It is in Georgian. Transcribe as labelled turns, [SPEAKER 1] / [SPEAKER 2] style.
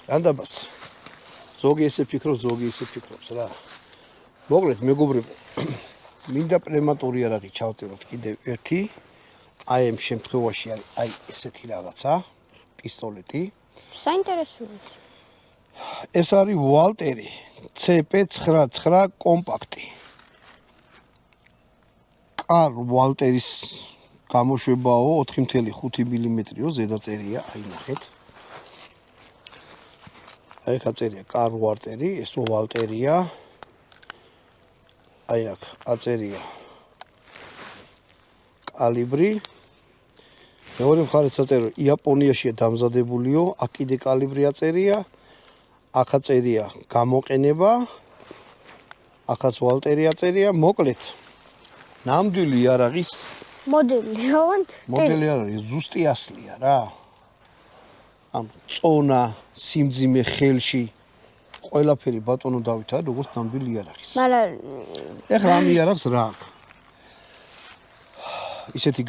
[SPEAKER 1] განდაბას. ზოგი ესე ფიქრობს, ზოგი ისე ფიქრობს რა. მოკლედ მეგობრებო, მინდა პნევმატური არაღი ჩავწეროთ კიდევ ერთი. აი ამ შემთხვევაში არის აი ესეთი რაღაცა, პისტოლეტი.
[SPEAKER 2] საინტერესოა.
[SPEAKER 1] ეს არის ვალტერი CP99 კომპაქტი. კარ ვალტერის გამოშვებაო 4.5 მმ-ო ზედაწერია, აი ნახეთ. აი აქ აწერია კარ ვალტერი, ეს ვალტერია. აი აქ აწერია კალიბრი. მეორე მხარეს აწერია იაპონიაშია დამზადებულიო, აქ კიდე კალიბრი აწერია. აქ აწერია გამოყენება. აქაც ვალტერი აწერია, მოკლედ. ნამდვილი არ არის
[SPEAKER 2] მოდელი
[SPEAKER 1] არ არის, ზუსტი ასლია რა. ამ წონა, სიმძიმე, ხელში ყველაფერი ბატონო დავითა, როგორც ნამდვილი არ არის.
[SPEAKER 2] მაგრამ
[SPEAKER 1] ეხლა ამ იარაღს რა აქვს? ისეთი